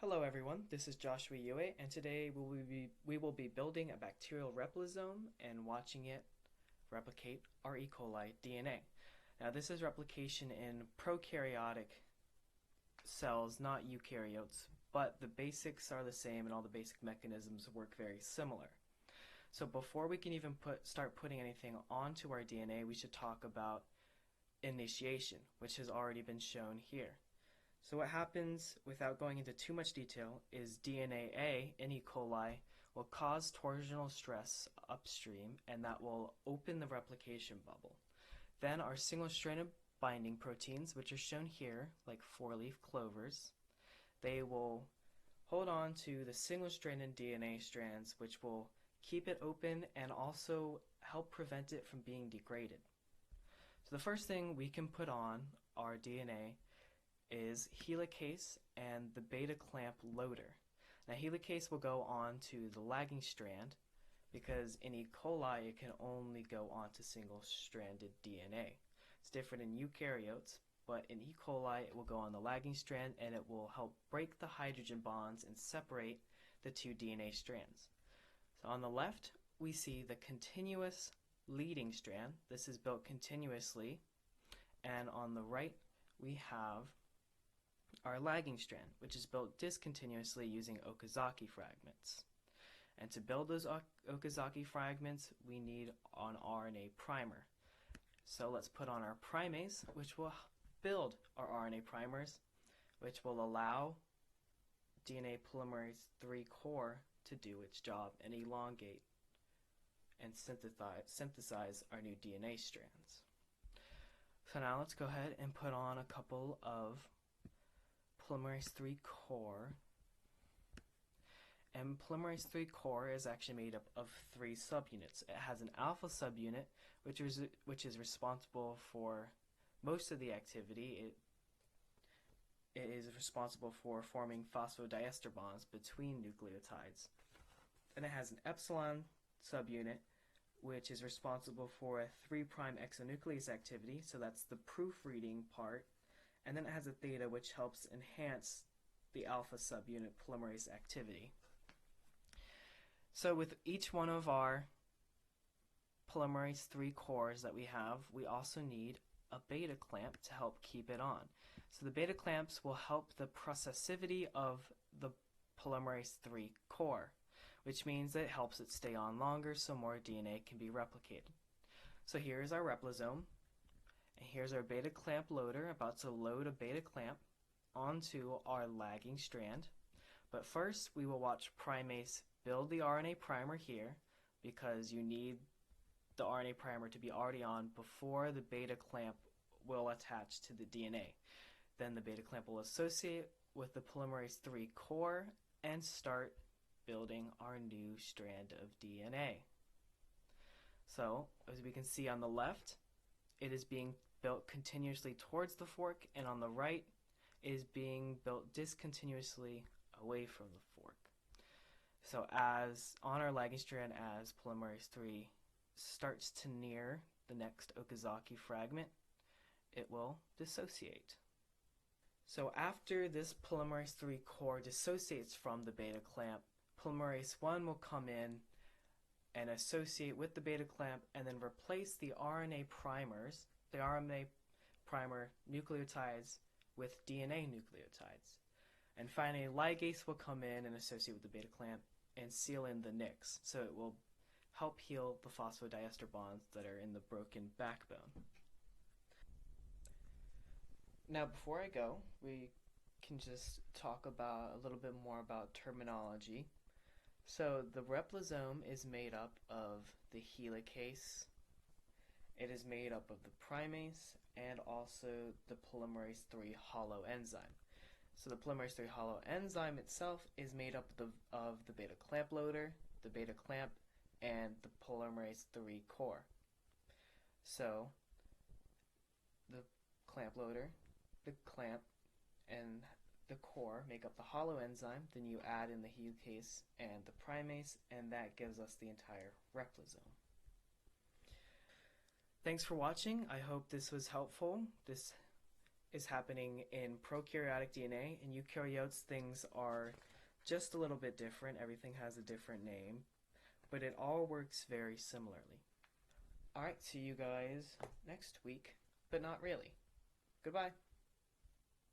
Hello everyone, this is Joshua Yue, and today we will be building a bacterial replisome and watching it replicate our E. coli DNA. Now this is replication in prokaryotic cells, not eukaryotes, but the basics are the same and all the basic mechanisms work very similar. So before we can even start putting anything onto our DNA, we should talk about initiation, which has already been shown here. So what happens, without going into too much detail, is DNA A in E. coli will cause torsional stress upstream, and that will open the replication bubble. Then our single-stranded binding proteins, which are shown here, like four-leaf clovers, they will hold on to the single-stranded DNA strands, which will keep it open and also help prevent it from being degraded. So the first thing we can put on our DNA is helicase and the beta clamp loader. Now helicase will go on to the lagging strand because in E. coli it can only go onto single-stranded DNA. It's different in eukaryotes, but in E. coli it will go on the lagging strand and it will help break the hydrogen bonds and separate the two DNA strands. So on the left we see the continuous leading strand. This is built continuously, and on the right we have our lagging strand, which is built discontinuously using Okazaki fragments. And to build those Okazaki fragments, we need an RNA primer. So let's put on our primase, which will build our RNA primers, which will allow DNA polymerase III core to do its job and elongate and synthesize our new DNA strands. So now let's go ahead and put on a couple of polymerase III core. And polymerase III core is actually made up of three subunits. It has an alpha subunit, which is responsible for most of the activity. It is responsible for forming phosphodiester bonds between nucleotides. And it has an epsilon subunit, which is responsible for a 3' exonuclease activity, so that's the proofreading part. And then it has a theta, which helps enhance the alpha subunit polymerase activity. So with each one of our polymerase III cores that we have, we also need a beta clamp to help keep it on. So the beta clamps will help the processivity of the polymerase III core, which means that it helps it stay on longer so more DNA can be replicated. So here's our replisome. And here's our beta clamp loader about to load a beta clamp onto our lagging strand. But first we will watch primase build the RNA primer here because you need the RNA primer to be already on before the beta clamp will attach to the DNA. Then the beta clamp will associate with the polymerase III core and start building our new strand of DNA. So as we can see on the left, it is being built continuously towards the fork, and on the right is being built discontinuously away from the fork. So as on our lagging strand, as polymerase III starts to near the next Okazaki fragment, it will dissociate. So after this polymerase III core dissociates from the beta clamp, polymerase I will come in and associate with the beta clamp and then replace the RNA primers, the RNA primer nucleotides with DNA nucleotides. And finally, ligase will come in and associate with the beta clamp and seal in the nicks, so it will help heal the phosphodiester bonds that are in the broken backbone. Now before I go, we can just talk about a little bit more about terminology. So the replisome is made up of the helicase, it is made up of the primase, and also the polymerase III hollow enzyme. So the polymerase III hollow enzyme itself is made up of the beta clamp loader, the beta clamp, and the polymerase III core. So the clamp loader, the clamp, and the core make up the hollow enzyme. Then you add in the helicase and the primase, and that gives us the entire replisome. Thanks for watching. I hope this was helpful. This is happening in prokaryotic DNA, and eukaryotes things are just a little bit different. Everything has a different name, but it all works very similarly. Alright, see you guys next week, but not really. Goodbye.